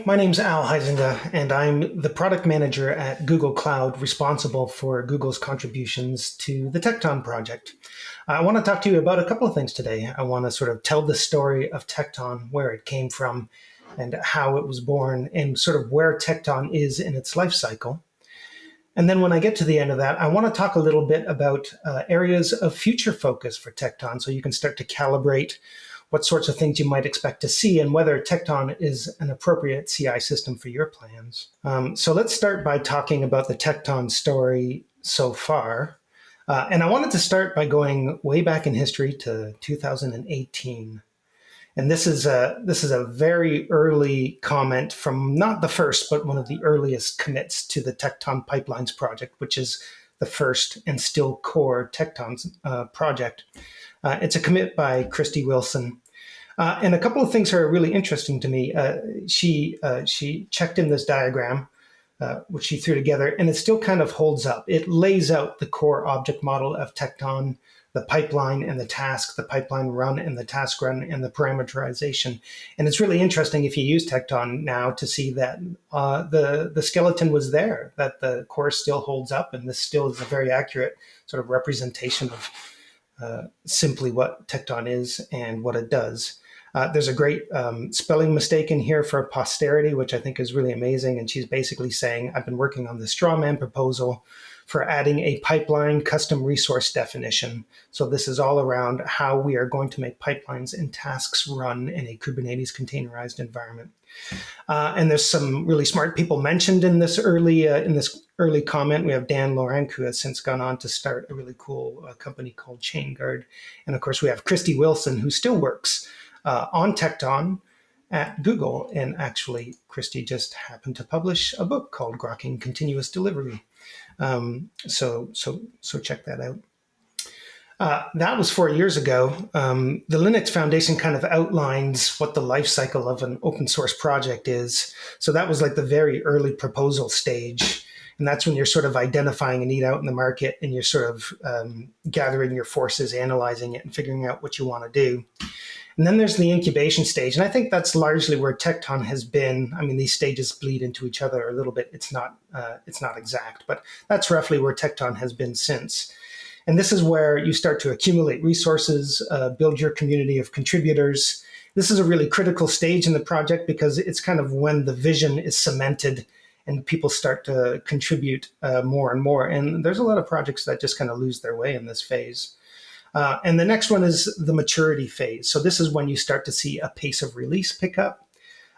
My name's Al Huizinga, and I'm the product manager at Google Cloud, responsible for Google's contributions to the Tekton project. I want to talk to you about a couple of things today. I want to sort of tell the story of Tekton, where it came from, and how it was born, and sort of where Tekton is in its life cycle. And then when I get to the end of that, I want to talk a little bit about areas of future focus for Tekton so you can start to calibrate what sorts of things you might expect to see and whether Tekton is an appropriate CI system for your plans. So let's start by talking about the Tekton story so far. And I wanted to start by going way back in history to 2018. And this is a very early comment from not the first, but one of the earliest commits to the Tekton Pipelines project, which is the first and still core Tekton project. It's a commit by Christy Wilson. And a couple of things are really interesting to me. She checked in this diagram, which she threw together, and it still kind of holds up. It lays out the core object model of Tekton, the pipeline and the task, the pipeline run and the task run, and the parameterization. And it's really interesting if you use Tekton now to see that the skeleton was there, that the core still holds up, and this still is a very accurate sort of representation of simply what Tekton is and what it does. There's a great spelling mistake in here for posterity, which I think is really amazing. And she's basically saying, I've been working on the strawman proposal for adding a pipeline custom resource definition. So this is all around how we are going to make pipelines and tasks run in a Kubernetes containerized environment. And there's some really smart people mentioned in this early comment. We have Dan Lorenc, who has since gone on to start a really cool company called ChainGuard. And of course, we have Christy Wilson, who still works on Tekton at Google. And actually, Christy just happened to publish a book called Grokking Continuous Delivery. So check that out. That was 4 years ago. The Linux Foundation kind of outlines what the life cycle of an open source project is. So that was like the very early proposal stage. And that's when you're sort of identifying a need out in the market and you're sort of gathering your forces, analyzing it, and figuring out what you want to do. And then there's the incubation stage. And I think that's largely where Tekton has been. I mean, these stages bleed into each other a little bit. It's not exact, but that's roughly where Tekton has been since. And this is where you start to accumulate resources, build your community of contributors. This is a really critical stage in the project because it's kind of when the vision is cemented and people start to contribute more and more. And there's a lot of projects that just kind of lose their way in this phase. And the next one is the maturity phase. So this is when you start to see a pace of release pick up.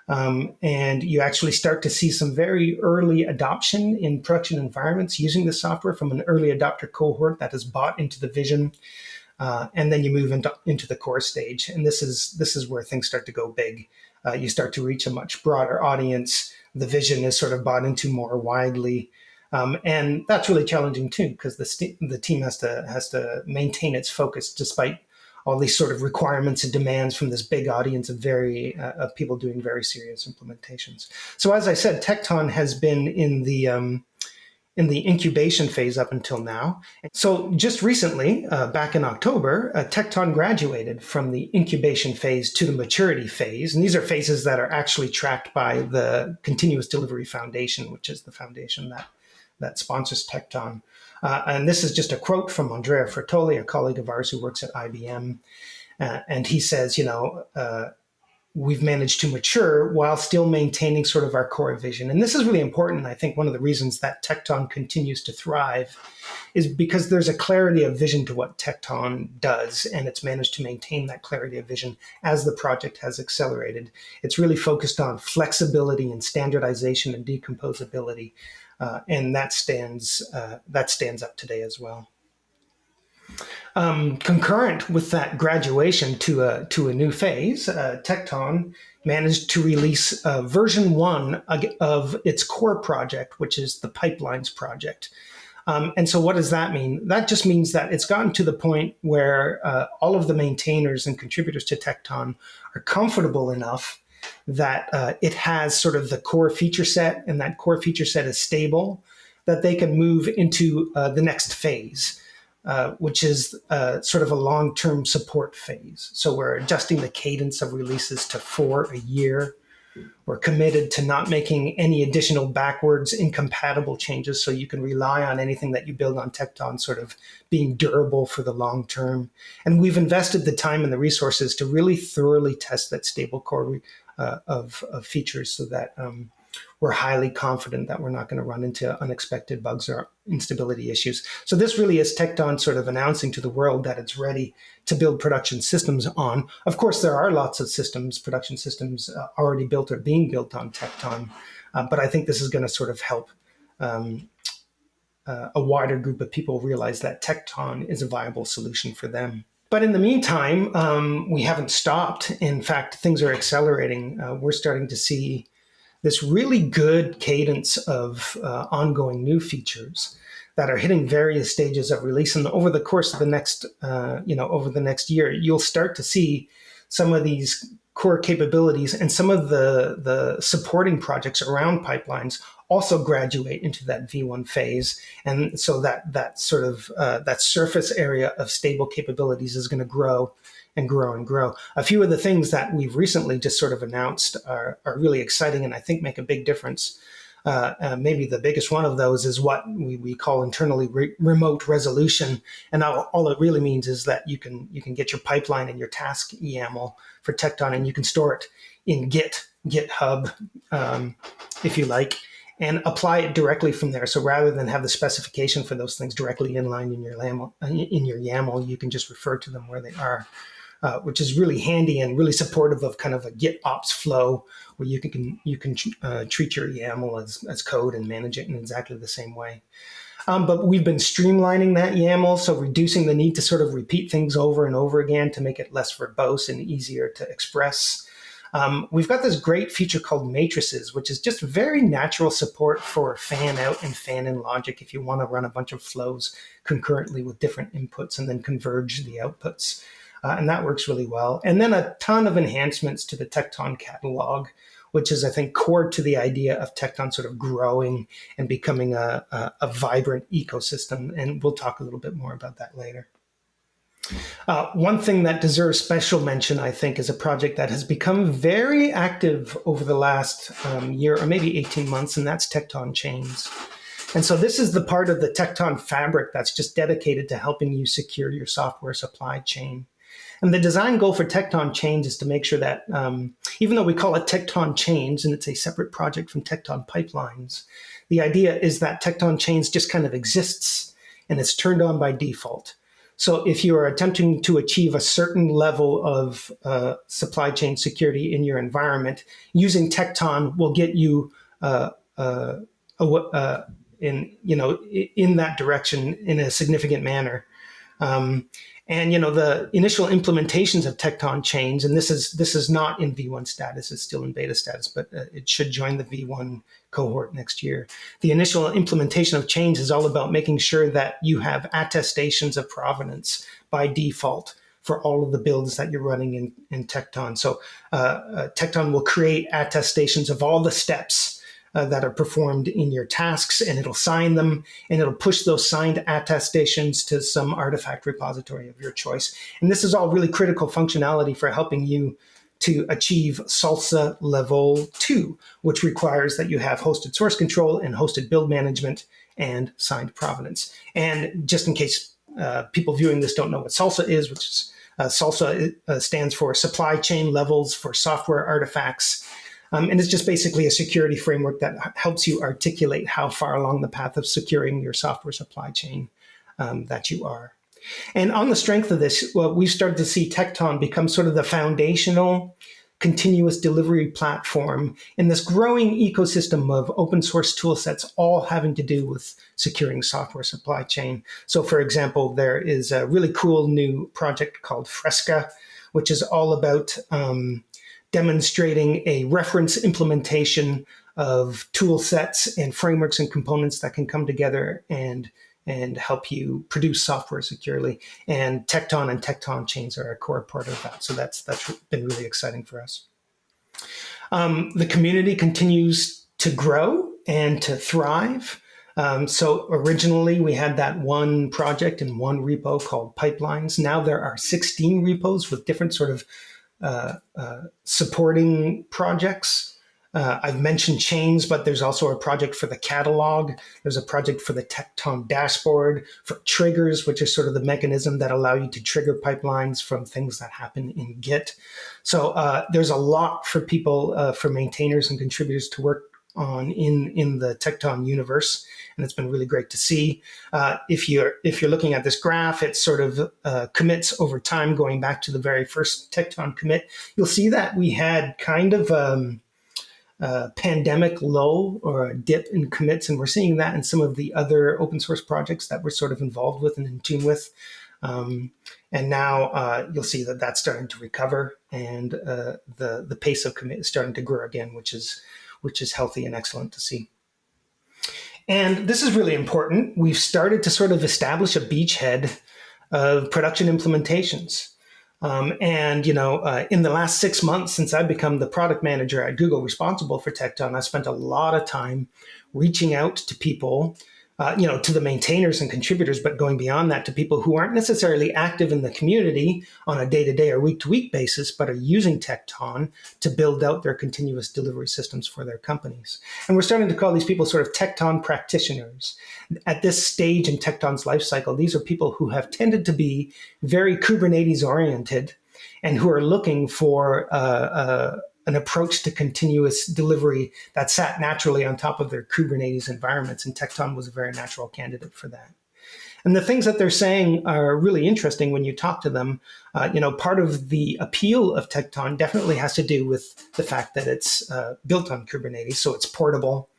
And you actually start to see some very early adoption in production environments using the software from an early adopter cohort that has bought into the vision. And then you move into the core stage. And this is where things start to go big. You start to reach a much broader audience. The vision is sort of bought into more widely. And that's really challenging too, because the team has to maintain its focus despite all these sort of requirements and demands from this big audience of people doing very serious implementations. So as I said, Tekton has been in the incubation phase up until now. So just recently, back in October, Tekton graduated from the incubation phase to the maturity phase. And these are phases that are actually tracked by the Continuous Delivery Foundation, which is the foundation that sponsors Tekton. And this is just a quote from Andrea Fertoli, a colleague of ours who works at IBM. And he says, we've managed to mature while still maintaining sort of our core vision. And this is really important. I think one of the reasons that Tekton continues to thrive is because there's a clarity of vision to what Tekton does, and it's managed to maintain that clarity of vision as the project has accelerated. It's really focused on flexibility and standardization and decomposability. And that stands up today as well. Concurrent with that graduation to a new phase, Tekton managed to release version 1 of its core project, which is the Pipelines project. And so what does that mean? That just means that it's gotten to the point where all of the maintainers and contributors to Tekton are comfortable enough that it has sort of the core feature set, and that core feature set is stable, that they can move into the next phase. Which is sort of a long-term support phase. So we're adjusting the cadence of releases to 4 a year we're committed to not making any additional backwards incompatible changes, so you can rely on anything that you build on Tekton sort of being durable for the long term. And we've invested the time and the resources to really thoroughly test that stable core of features, so that we're highly confident that we're not going to run into unexpected bugs or instability issues. So this really is Tekton sort of announcing to the world that it's ready to build production systems on. Of course, there are lots of systems, production systems already built or being built on Tekton, but I think this is going to sort of help a wider group of people realize that Tekton is a viable solution for them. But in the meantime, we haven't stopped. In fact, things are accelerating. We're starting to see this really good cadence of ongoing new features that are hitting various stages of release. And over the course of the next, over the next year, you'll start to see some of these core capabilities and some of the supporting projects around pipelines also graduate into that V1 phase. And so that sort of that surface area of stable capabilities is going to grow and grow and grow. A few of the things that we've recently just sort of announced are really exciting and I think make a big difference. Maybe the biggest one of those is what we call internally remote resolution. And all it really means is that you can get your pipeline and your task YAML for Tekton, and you can store it in GitHub, if you like, and apply it directly from there. So rather than have the specification for those things directly inlined in your YAML, you can just refer to them where they are. Which is really handy and really supportive of kind of a Git ops flow where you can treat your YAML as code and manage it in exactly the same way. But we've been streamlining that YAML, so reducing the need to sort of repeat things over and over again to make it less verbose and easier to express. We've got this great feature called matrices, which is just very natural support for fan out and fan in logic if you want to run a bunch of flows concurrently with different inputs and then converge the outputs. And that works really well. And then a ton of enhancements to the Tekton catalog, which is, I think, core to the idea of Tekton sort of growing and becoming a vibrant ecosystem. And we'll talk a little bit more about that later. One thing that deserves special mention, I think, is a project that has become very active over the last year or maybe 18 months, and that's Tekton Chains. And so this is the part of the Tekton fabric that's just dedicated to helping you secure your software supply chain. And the design goal for Tekton Chains is to make sure that even though we call it Tekton Chains and it's a separate project from Tekton Pipelines, the idea is that Tekton Chains just kind of exists and it's turned on by default. So if you are attempting to achieve a certain level of supply chain security in your environment, using Tekton will get you in that direction in a significant manner. And the initial implementations of Tekton Chains, and this is not in V1 status, it's still in beta status, but it should join the V1 cohort next year. The initial implementation of Chains is all about making sure that you have attestations of provenance by default for all of the builds that you're running in Tekton. So Tekton will create attestations of all the steps that are performed in your tasks, and it'll sign them, and it'll push those signed attestations to some artifact repository of your choice. And this is all really critical functionality for helping you to achieve SALSA level 2, which requires that you have hosted source control and hosted build management and signed provenance. And just in case people viewing this don't know what SALSA is, which is SALSA stands for Supply Chain Levels for Software Artifacts. And it's just basically a security framework that helps you articulate how far along the path of securing your software supply chain that you are. And on the strength of this, we've started to see Tekton become sort of the foundational continuous delivery platform in this growing ecosystem of open source tool sets, all having to do with securing software supply chain. So for example, there is a really cool new project called Fresca, which is all about demonstrating a reference implementation of tool sets and frameworks and components that can come together and help you produce software securely. And Tekton Chains are a core part of that. So that's been really exciting for us. The community continues to grow and to thrive. So originally we had that one project and one repo called Pipelines. Now there are 16 repos with different sort of supporting projects I've mentioned chains, but there's also a project for the catalog. There's a project for the Tekton dashboard, for triggers, which is sort of the mechanism that allow you to trigger pipelines from things that happen in Git. So there's a lot for people, for maintainers and contributors to work on in the Tekton universe, and it's been really great to see. If you're looking at this graph, it sort of commits over time, going back to the very first Tekton commit. You'll see that we had kind of pandemic low or a dip in commits, and we're seeing that in some of the other open source projects that we're sort of involved with and in tune with. And now you'll see that that's starting to recover, and the pace of commit is starting to grow again, which is healthy and excellent to see. And this is really important. We've started to sort of establish a beachhead of production implementations. And in the last 6 months since I've become the product manager at Google responsible for Tekton, I spent a lot of time reaching out to people, to the maintainers and contributors, but going beyond that to people who aren't necessarily active in the community on a day-to-day or week-to-week basis, but are using Tekton to build out their continuous delivery systems for their companies. And we're starting to call these people sort of Tekton practitioners. At this stage in Tekton's life cycle, these are people who have tended to be very Kubernetes oriented and who are looking for an approach to continuous delivery that sat naturally on top of their Kubernetes environments, and Tekton was a very natural candidate for that. And the things that they're saying are really interesting when you talk to them. Part of the appeal of Tekton definitely has to do with the fact that it's built on Kubernetes, so it's portable,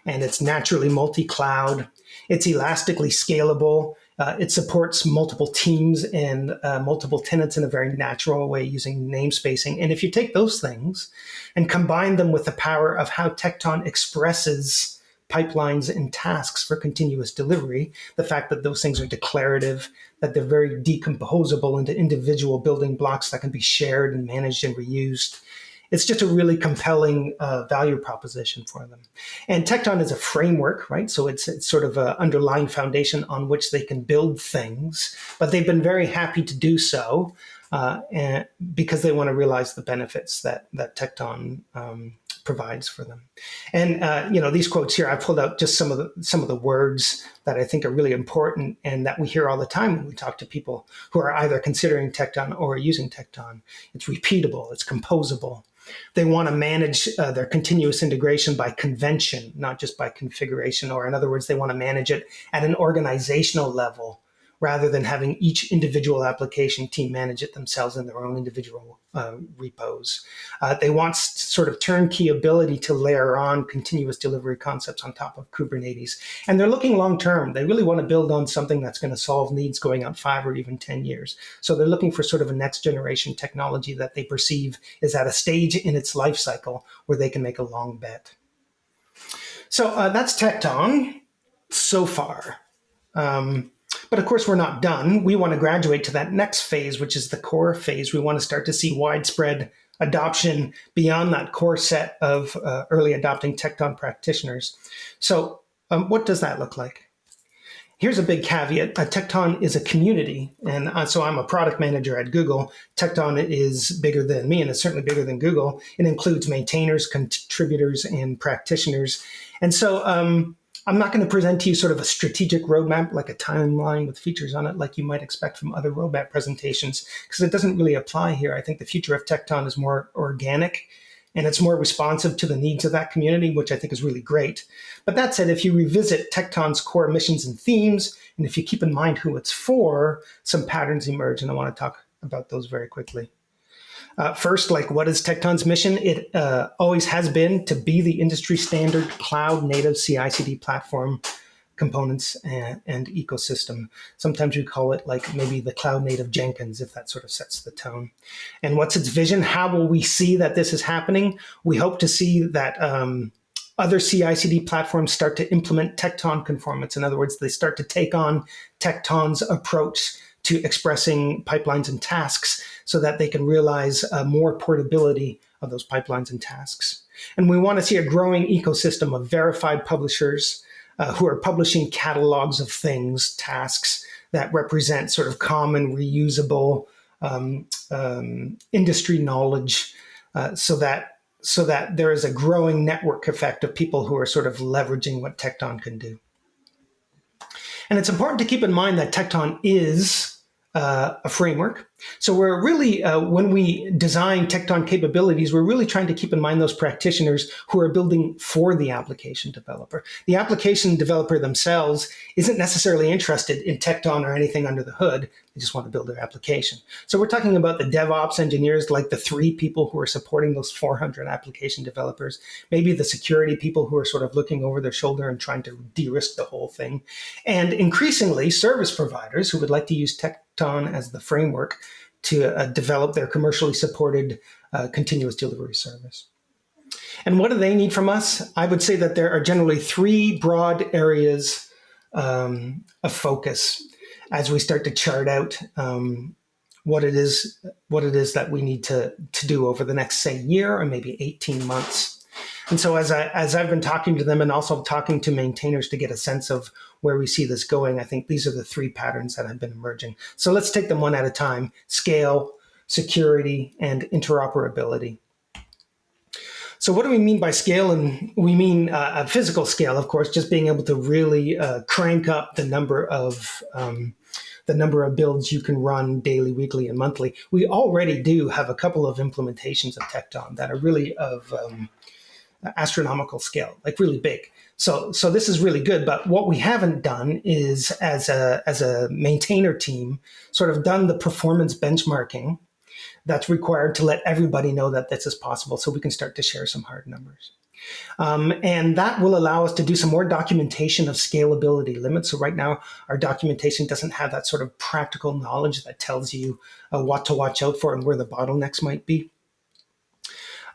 and it's naturally multi-cloud. It's elastically scalable. It supports multiple teams and multiple tenants in a very natural way using namespacing. And if you take those things and combine them with the power of how Tekton expresses pipelines and tasks for continuous delivery, the fact that those things are declarative, that they're very decomposable into individual building blocks that can be shared and managed and reused, it's just a really compelling value proposition for them. And Tekton is a framework, right? So it's sort of an underlying foundation on which they can build things, but they've been very happy to do so and because they want to realize the benefits that Tekton provides for them. And these quotes here, I pulled out just some of the words that I think are really important and that we hear all the time when we talk to people who are either considering Tekton or using Tekton. It's repeatable, it's composable. They want to manage their continuous integration by convention, not just by configuration, or in other words, they want to manage it at an organizational level rather than having each individual application team manage it themselves in their own individual repos. They want sort of turnkey ability to layer on continuous delivery concepts on top of Kubernetes. And they're looking long term. They really want to build on something that's going to solve needs going out 5 or even 10 years. So they're looking for sort of a next generation technology that they perceive is at a stage in its life cycle where they can make a long bet. So that's Tekton so far. But of course, we're not done. We want to graduate to that next phase, which is the core phase. We want to start to see widespread adoption beyond that core set of early adopting Tekton practitioners. So what does that look like? Here's a big caveat. Tekton is a community, and so I'm a product manager at Google. Tekton is bigger than me, and it's certainly bigger than Google. It includes maintainers, contributors, and practitioners. And so I'm not going to present to you sort of a strategic roadmap, like a timeline with features on it, like you might expect from other roadmap presentations, because it doesn't really apply here. I think the future of Tekton is more organic, and it's more responsive to the needs of that community, which I think is really great. But that said, if you revisit Tekton's core missions and themes, and if you keep in mind who it's for, some patterns emerge, and I want to talk about those very quickly. First, what is Tekton's mission? It always has been to be the industry standard cloud-native CI/CD platform components and ecosystem. Sometimes we call it maybe the cloud-native Jenkins, if that sort of sets the tone. And what's its vision? How will we see that this is happening? We hope to see that other CI/CD platforms start to implement Tekton conformance. In other words, they start to take on Tekton's approach to expressing pipelines and tasks so that they can realize more portability of those pipelines and tasks. And we want to see a growing ecosystem of verified publishers who are publishing catalogs of things, tasks that represent sort of common, reusable industry knowledge so that so that there is a growing network effect of people who are sort of leveraging what Tekton can do. And it's important to keep in mind that Tekton is a framework. So we're really, when we design Tekton capabilities, we're really trying to keep in mind those practitioners who are building for the application developer. The application developer themselves isn't necessarily interested in Tekton or anything under the hood. They just want to build their application. So we're talking about the DevOps engineers, like the 3 people who are supporting those 400 application developers, maybe the security people who are sort of looking over their shoulder and trying to de-risk the whole thing, and increasingly service providers who would like to use Tekton as the framework to develop their commercially supported continuous delivery service. And what do they need from us? I would say that there are generally 3 broad areas of focus as we start to chart out what it is that we need to do over the next, say, year or maybe 18 months. And so as I've been talking to them and also talking to maintainers to get a sense of where we see this going, I think these are the 3 patterns that have been emerging. So let's take them one at a time: scale, security, and interoperability. So what do we mean by scale? And we mean a physical scale, of course, just being able to really crank up the number of builds you can run daily, weekly, and monthly. We already do have a couple of implementations of Tekton that are really of astronomical scale, like really big. So this is really good. But what we haven't done is, as a maintainer team, sort of done the performance benchmarking that's required to let everybody know that this is possible, so we can start to share some hard numbers. And that will allow us to do some more documentation of scalability limits. So right now, our documentation doesn't have that sort of practical knowledge that tells you what to watch out for and where the bottlenecks might be.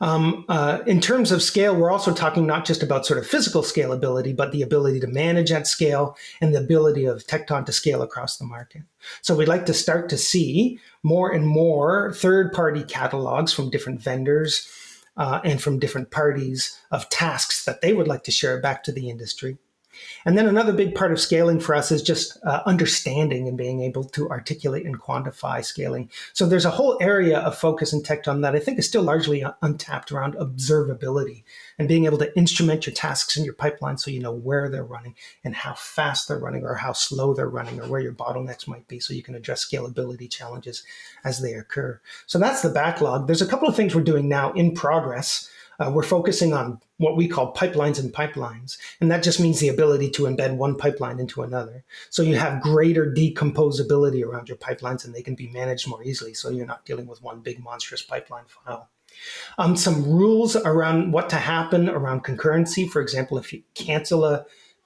In terms of scale, we're also talking not just about sort of physical scalability, but the ability to manage at scale and the ability of Tekton to scale across the market. So we'd like to start to see more and more third-party catalogs from different vendors and from different parties of tasks that they would like to share back to the industry. And then another big part of scaling for us is just understanding and being able to articulate and quantify scaling. So there's a whole area of focus in Tekton that I think is still largely untapped around observability and being able to instrument your tasks in your pipeline so you know where they're running and how fast they're running or how slow they're running or where your bottlenecks might be, so you can address scalability challenges as they occur. So that's the backlog. There's a couple of things we're doing now in progress. We're focusing on what we call pipelines and pipelines. And that just means the ability to embed one pipeline into another. So you have greater decomposability around your pipelines and they can be managed more easily. So you're not dealing with one big monstrous pipeline file. Some rules around what to happen around concurrency. For example, if you cancel a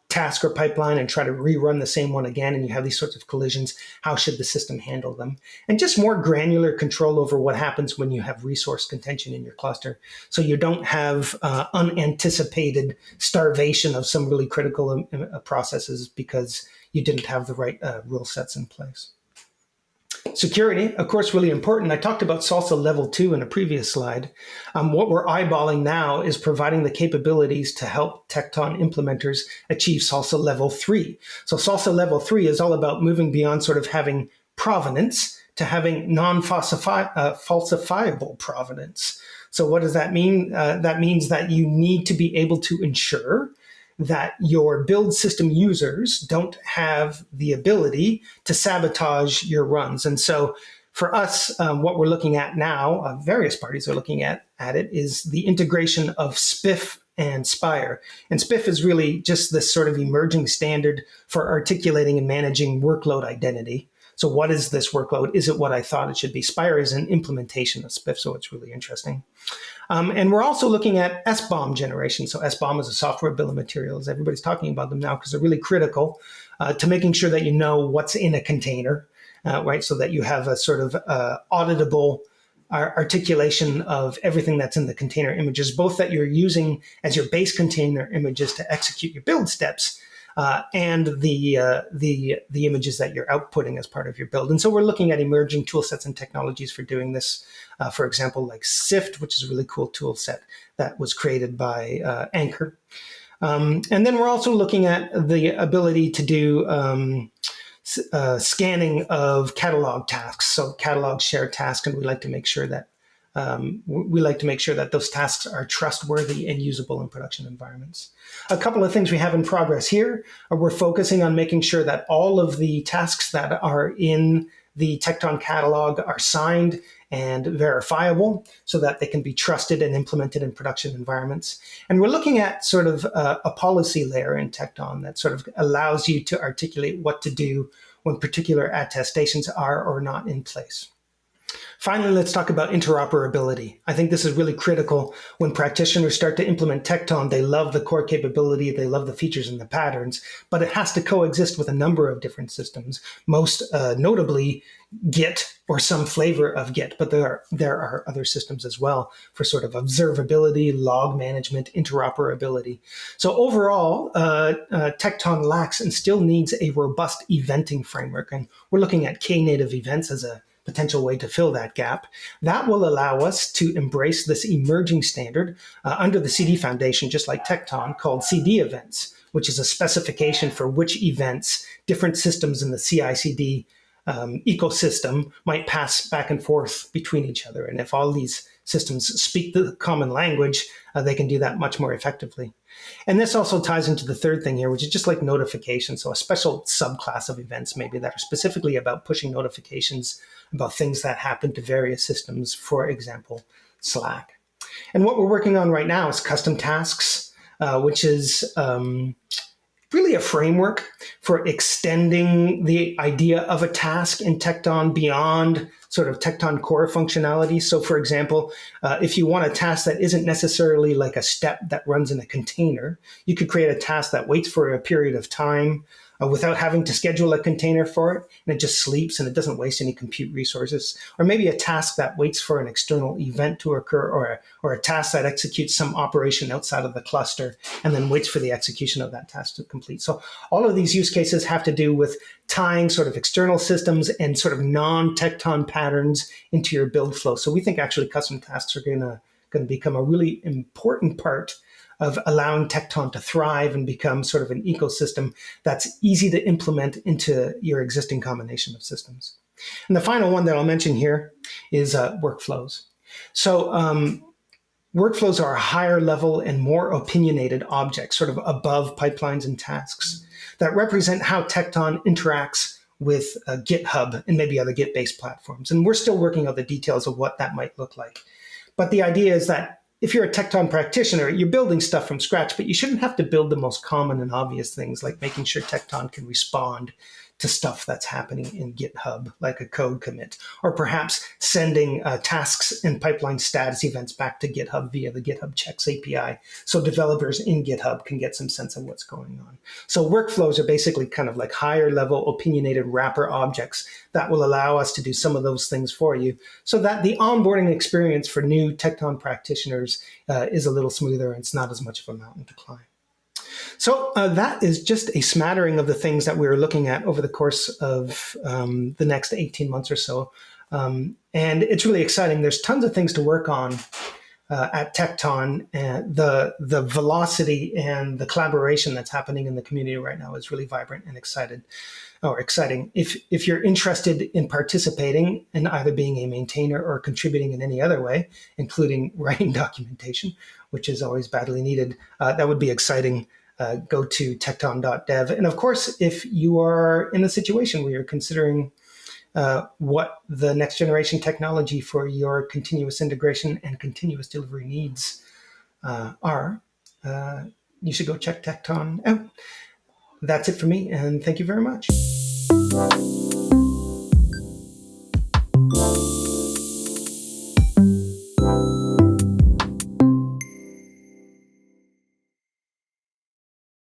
task or pipeline and try to rerun the same one again, and you have these sorts of collisions, how should the system handle them? And just more granular control over what happens when you have resource contention in your cluster, so you don't have unanticipated starvation of some really critical processes because you didn't have the right rule sets in place. Security, of course, really important. I talked about SLSA Level 2 in a previous slide. What we're eyeballing now is providing the capabilities to help Tekton implementers achieve SLSA Level 3. So SLSA Level 3 is all about moving beyond sort of having provenance to having non-falsifiable provenance. So what does that mean? That means that you need to be able to ensure that your build system users don't have the ability to sabotage your runs. And so for us, what we're looking at now, various parties are looking at it, is the integration of SPIF and Spire. And SPIF is really just this sort of emerging standard for articulating and managing workload identity. So what is this workload? Is it what I thought it should be? Spire is an implementation of SPIF, so it's really interesting. And we're also looking at SBOM generation. So SBOM is a software bill of materials. Everybody's talking about them now because they're really critical to making sure that you know what's in a container, right? So that you have a sort of auditable articulation of everything that's in the container images, both that you're using as your base container images to execute your build steps, and the images that you're outputting as part of your build. And so we're looking at emerging tool sets and technologies for doing this. For example, like SIFT, which is a really cool tool set that was created by Anchor. And then we're also looking at the ability to do scanning of catalog tasks. So catalog share tasks, and we like to make sure that We like to make sure that those tasks are trustworthy and usable in production environments. A couple of things we have in progress here are we're focusing on making sure that all of the tasks that are in the Tekton catalog are signed and verifiable so that they can be trusted and implemented in production environments. And we're looking at sort of a policy layer in Tekton that sort of allows you to articulate what to do when particular attestations are or not in place. Finally, let's talk about interoperability. I think this is really critical when practitioners start to implement Tekton. They love the core capability, they love the features and the patterns, but it has to coexist with a number of different systems, most notably Git or some flavor of Git, but there are other systems as well for sort of observability, log management, interoperability. So overall, Tekton lacks and still needs a robust eventing framework, and we're looking at Knative events as a potential way to fill that gap. That will allow us to embrace this emerging standard under the CD Foundation, just like Tekton, called CD events, which is a specification for which events different systems in the CI/CD ecosystem might pass back and forth between each other. And if all these systems speak the common language, they can do that much more effectively. And this also ties into the third thing here, which is just like notifications. So a special subclass of events maybe that are specifically about pushing notifications about things that happen to various systems, for example, Slack. And what we're working on right now is custom tasks, which is really a framework for extending the idea of a task in Tekton beyond sort of Tekton core functionality. So for example, if you want a task that isn't necessarily like a step that runs in a container, you could create a task that waits for a period of time without having to schedule a container for it, and it just sleeps and it doesn't waste any compute resources. Or maybe a task that waits for an external event to occur, or a task that executes some operation outside of the cluster and then waits for the execution of that task to complete. So all of these use cases have to do with tying sort of external systems and sort of non-Tekton patterns into your build flow. So we think actually custom tasks are going to become a really important part of allowing Tekton to thrive and become sort of an ecosystem that's easy to implement into your existing combination of systems. And the final one that I'll mention here is workflows. So workflows are a higher level and more opinionated objects, sort of above pipelines and tasks, that represent how Tekton interacts with GitHub and maybe other Git-based platforms. And we're still working out the details of what that might look like. But the idea is that if you're a Tekton practitioner, you're building stuff from scratch, but you shouldn't have to build the most common and obvious things, like making sure Tekton can respond to stuff that's happening in GitHub, like a code commit, or perhaps sending tasks and pipeline status events back to GitHub via the GitHub Checks API, so developers in GitHub can get some sense of what's going on. So workflows are basically kind of like higher level opinionated wrapper objects that will allow us to do some of those things for you, so that the onboarding experience for new Tekton practitioners is a little smoother and it's not as much of a mountain to climb. So that is just a smattering of the things that we're looking at over the course of the next 18 months or so. And it's really exciting. There's tons of things to work on at Tekton. And the velocity and the collaboration that's happening in the community right now is really vibrant and exciting. If you're interested in participating in either being a maintainer or contributing in any other way, including writing documentation, which is always badly needed, that would be exciting. Go to tekton.dev. And of course, if you are in a situation where you're considering what the next generation technology for your continuous integration and continuous delivery needs are, you should go check Tekton out. That's it for me, and thank you very much.